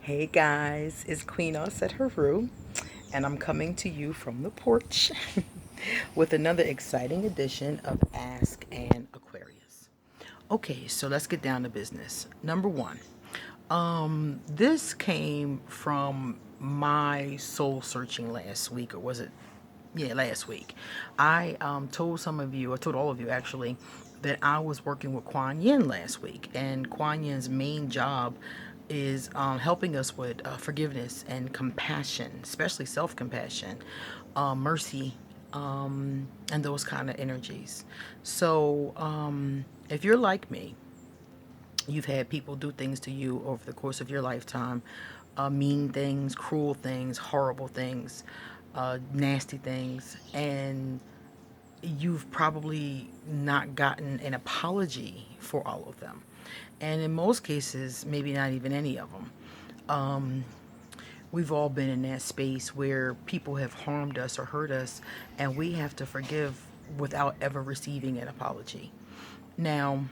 Hey guys, it's Queen Osset Haru, and I'm coming to you from the porch with another exciting edition of Ask An Aquarius. Okay, so let's get down to business. Number one, this came from my soul searching last week, or was it? Yeah, last week. I told some of you, I told all of you actually, that I was working with Kuan Yin last week, and Kuan Yin's main job is helping us with forgiveness and compassion, especially self compassion, mercy, and those kind of energies. So, if you're like me, you've had people do things to you over the course of your lifetime, mean things, cruel things, horrible things, nasty things, and you've probably not gotten an apology for all of them. And in most cases, maybe not even any of them. We've all been in that space where people have harmed us or hurt us, and we have to forgive without ever receiving an apology. Now,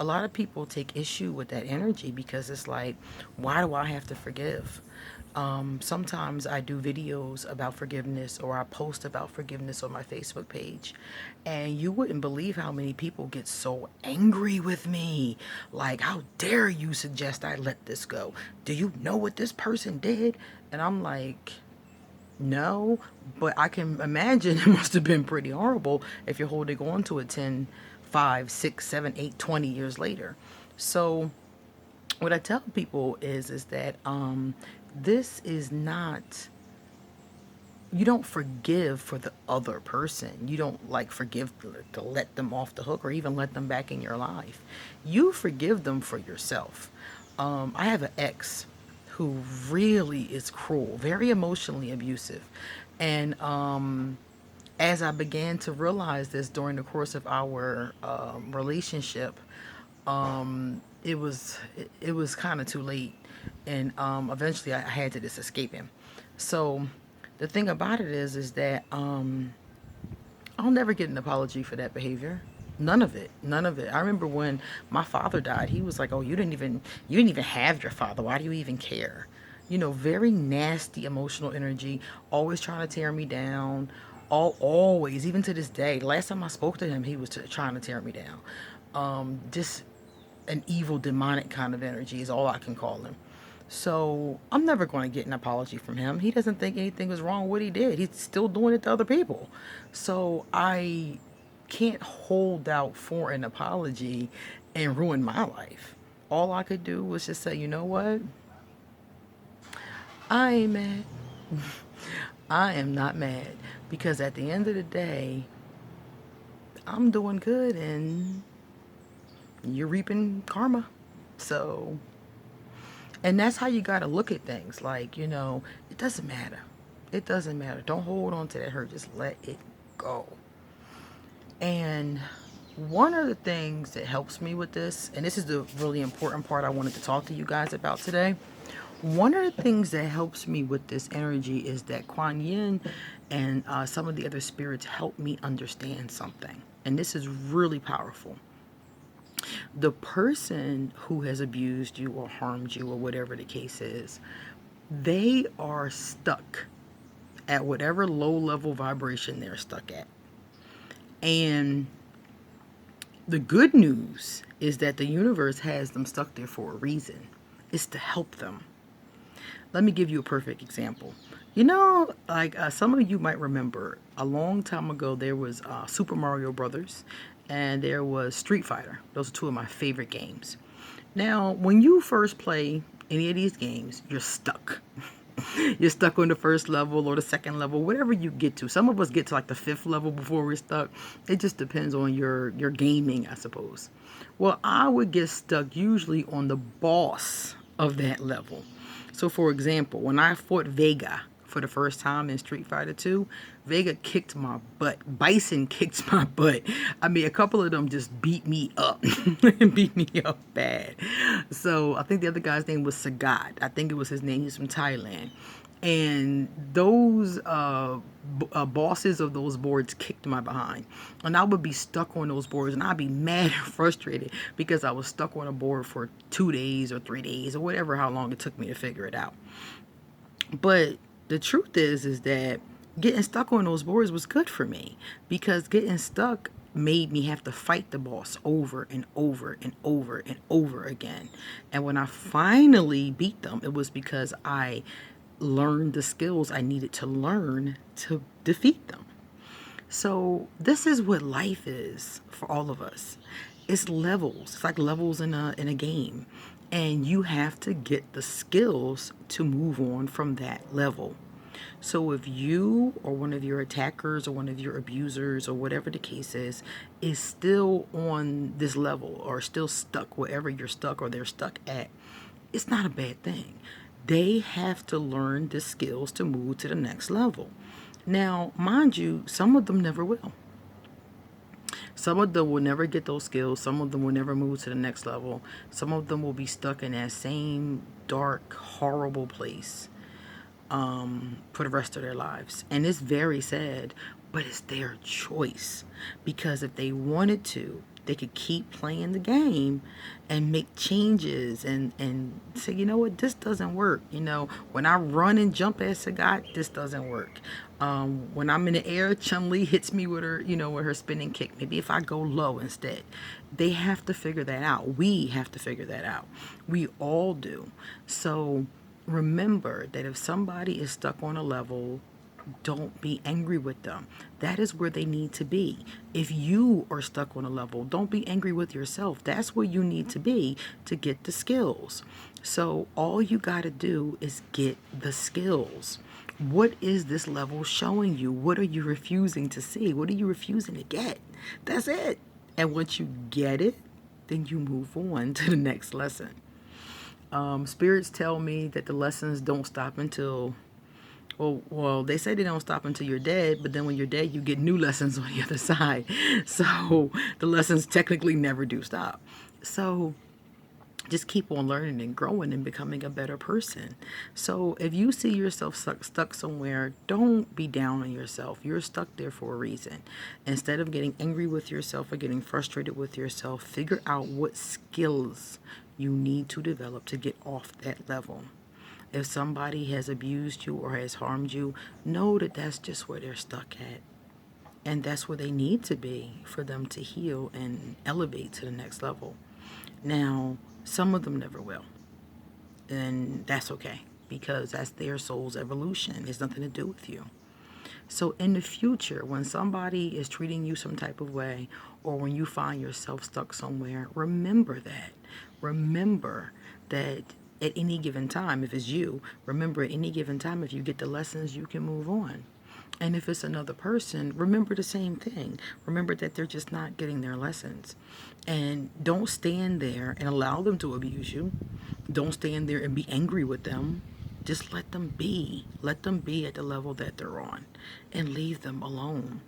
a lot of people take issue with that energy because it's like, why do I have to forgive? Sometimes I do videos about forgiveness or I post about forgiveness on my Facebook page. And you wouldn't believe how many people get so angry with me. Like, how dare you suggest I let this go? Do you know what this person did? And I'm like, no, but I can imagine it must have been pretty horrible if you're holding on to it 10, 5, 6, 7, 8, 20 years later. So what I tell people is that this is not, you don't forgive for the other person. You don't like forgive to let them off the hook or even let them back in your life. You forgive them for yourself. I have an ex who really is cruel, very emotionally abusive. And as I began to realize this during the course of our relationship, it was kind of too late, and eventually I had to just escape him. So the thing about it is that I'll never get an apology for that behavior. None of it. None of it. I remember when my father died, he was like, "Oh, you didn't even have your father. Why do you even care?" Very nasty emotional energy, always trying to tear me down. Always, even to this day. Last time I spoke to him, he was trying to tear me down. Just an evil, demonic kind of energy is all I can call him. So I'm never going to get an apology from him. He doesn't think anything was wrong with what he did. He's still doing it to other people. So I can't hold out for an apology and ruin my life. All I could do was just say, you know what? I ain't mad. I am not mad. Because at the end of the day, I'm doing good and you're reaping karma. So, and that's how you got to look at things. Like, it doesn't matter. It doesn't matter. Don't hold on to that hurt. Just let it go. And one of the things that helps me with this, and this is the really important part I wanted to talk to you guys about today. One of the things that helps me with this energy is that Kuan Yin and some of the other spirits help me understand something. And this is really powerful. The person who has abused you or harmed you or whatever the case is, they are stuck at whatever low level vibration they're stuck at. And the good news is that the universe has them stuck there for a reason. It's to help them. Let me give you a perfect example. Like some of you might remember, a long time ago there was Super Mario Brothers and there was Street Fighter. Those are two of my favorite games. Now, when you first play any of these games, you're stuck. You're stuck on the first level or the second level, whatever you get to. Some of us get to like the fifth level before we're stuck. It just depends on your gaming, I suppose. Well, I would get stuck usually on the boss of that level. So, for example, when I fought Vega for the first time in Street Fighter 2, Vega kicked my butt. Bison kicked my butt. I mean, a couple of them just beat me up. Beat me up bad. So I think the other guy's name was Sagat. I think it was his name. He's from Thailand. And those bosses of those boards kicked my behind, and I would be stuck on those boards, and I'd be mad and frustrated because I was stuck on a board for 2 days or 3 days or whatever, how long it took me to figure it out. But the truth is that getting stuck on those boards was good for me, because getting stuck made me have to fight the boss over and over and over and over again. And when I finally beat them, it was because I learned the skills I needed to learn to defeat them. So this is what life is for all of us. It's levels. It's like levels in a game. And you have to get the skills to move on from that level. So if you or one of your attackers or one of your abusers or whatever the case is still on this level or still stuck wherever you're stuck or they're stuck at, it's not a bad thing. They have to learn the skills to move to the next level. Now, mind you, some of them never will. Some of them will never get those skills. Some of them will never move to the next level. Some of them will be stuck in that same dark, horrible place for the rest of their lives. And it's very sad, but it's their choice. Because if they wanted to, they could keep playing the game and make changes and say, you know what, this doesn't work. When I run and jump at Sagat, this doesn't work. When I'm in the air, Chun-Li hits me with her, with her spinning kick. Maybe if I go low instead. They have to figure that out. We have to figure that out. We all do. So remember that if somebody is stuck on a level, don't be angry with them. That is where they need to be. If you are stuck on a level, don't be angry with yourself. That's where you need to be to get the skills. So all you got to do is get the skills. What is this level showing you? What are you refusing to see? What are you refusing to get? That's it. And once you get it, then you move on to the next lesson. Spirits tell me that the lessons don't stop until, well, they say they don't stop until you're dead, but then when you're dead, you get new lessons on the other side. So the lessons technically never do stop. So just keep on learning and growing and becoming a better person. So if you see yourself stuck somewhere, don't be down on yourself. You're stuck there for a reason. Instead of getting angry with yourself or getting frustrated with yourself, figure out what skills you need to develop to get off that level. If somebody has abused you or has harmed you, know that that's just where they're stuck at. And that's where they need to be for them to heal and elevate to the next level. Now, some of them never will. And that's okay, because that's their soul's evolution. It has nothing to do with you. So in the future, when somebody is treating you some type of way, or when you find yourself stuck somewhere, remember that. Remember that at any given time, if it's you, remember at any given time, if you get the lessons, you can move on. And if it's another person, remember the same thing. Remember that they're just not getting their lessons. And don't stand there and allow them to abuse you. Don't stand there and be angry with them. Just let them be. Let them be at the level that they're on and leave them alone.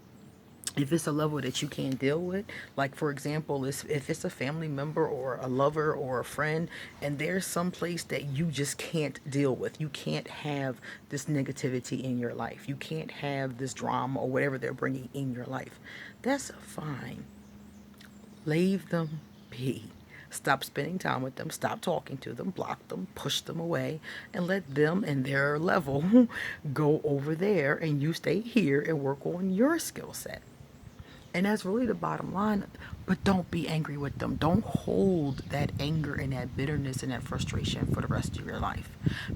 If it's a level that you can't deal with, like for example, if it's a family member or a lover or a friend, and there's some place that you just can't deal with, you can't have this negativity in your life, you can't have this drama or whatever they're bringing in your life, that's fine. Leave them be. Stop spending time with them, stop talking to them, block them, push them away, and let them and their level go over there, and you stay here and work on your skill set. And that's really the bottom line. But don't be angry with them. Don't hold that anger and that bitterness and that frustration for the rest of your life.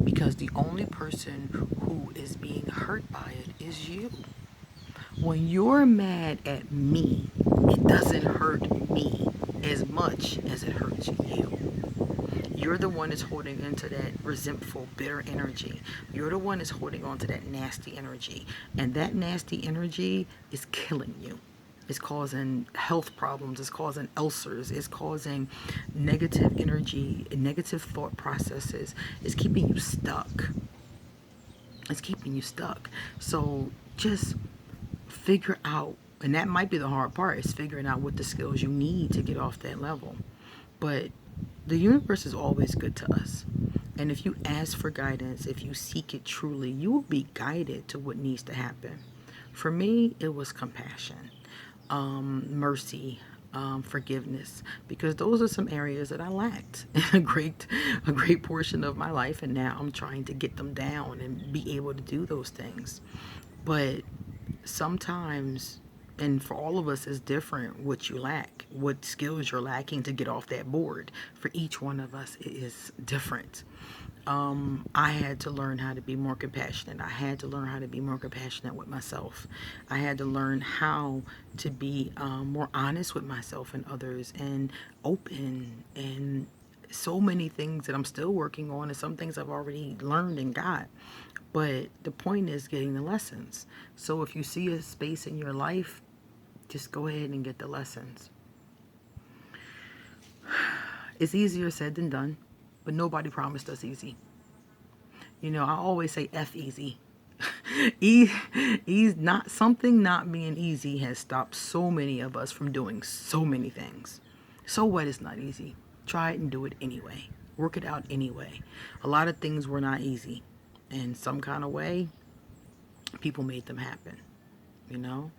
Because the only person who is being hurt by it is you. When you're mad at me, it doesn't hurt me as much as it hurts you. You're the one that's holding into that resentful, bitter energy. You're the one that's holding on to that nasty energy. And that nasty energy is killing you. It's causing health problems. It's causing ulcers. It's causing negative energy, negative thought processes. It's keeping you stuck. It's keeping you stuck. So just figure out, and that might be the hard part, is figuring out what the skills you need to get off that level. But the universe is always good to us. And if you ask for guidance, if you seek it truly, you will be guided to what needs to happen. For me, it was compassion, mercy, forgiveness, because those are some areas that I lacked a great portion of my life, and now I'm trying to get them down and be able to do those things. But sometimes, and for all of us, it's different what you lack, what skills you're lacking to get off that board. For each one of us, it is different. I had to learn how to be more compassionate. I had to learn how to be more compassionate with myself. I had to learn how to be more honest with myself and others, and open, and so many things that I'm still working on, and some things I've already learned and got. But the point is getting the lessons. So if you see a space in your life, just go ahead and get the lessons. It's easier said than done, but nobody promised us easy. You know, I always say F easy. Ease, not something not being easy has stopped so many of us from doing so many things. So what is not easy? Try it and do it anyway. Work it out anyway. A lot of things were not easy. In some kind of way, people made them happen. You know?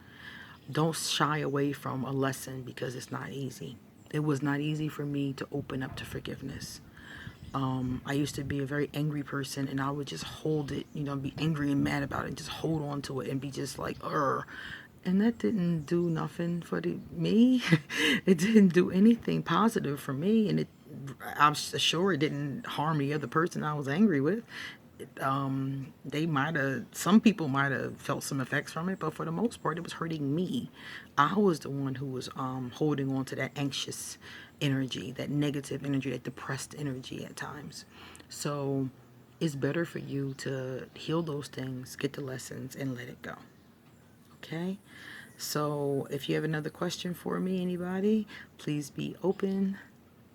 Don't shy away from a lesson because it's not easy. It was not easy for me to open up to forgiveness. I used to be a very angry person, and I would just hold it, you know, be angry and mad about it, and just hold on to it and be just like, and that didn't do nothing for me. It didn't do anything positive for me, and I'm sure it didn't harm the other person I was angry with. They might have, some people might have felt some effects from it, but for the most part, it was hurting me. I was the one who was holding on to that anxious energy, that negative energy, that depressed energy at times. So it's better for you to heal those things, get the lessons, and let it go. Okay? So if you have another question for me, anybody, please be open,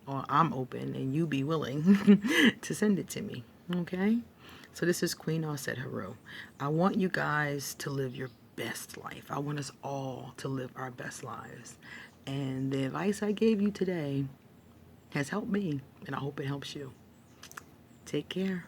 or I'm open, and you be willing to send it to me. Okay? So this is Queen Osset Haru. I want you guys to live your best life. I want us all to live our best lives. And the advice I gave you today has helped me, and I hope it helps you. Take care.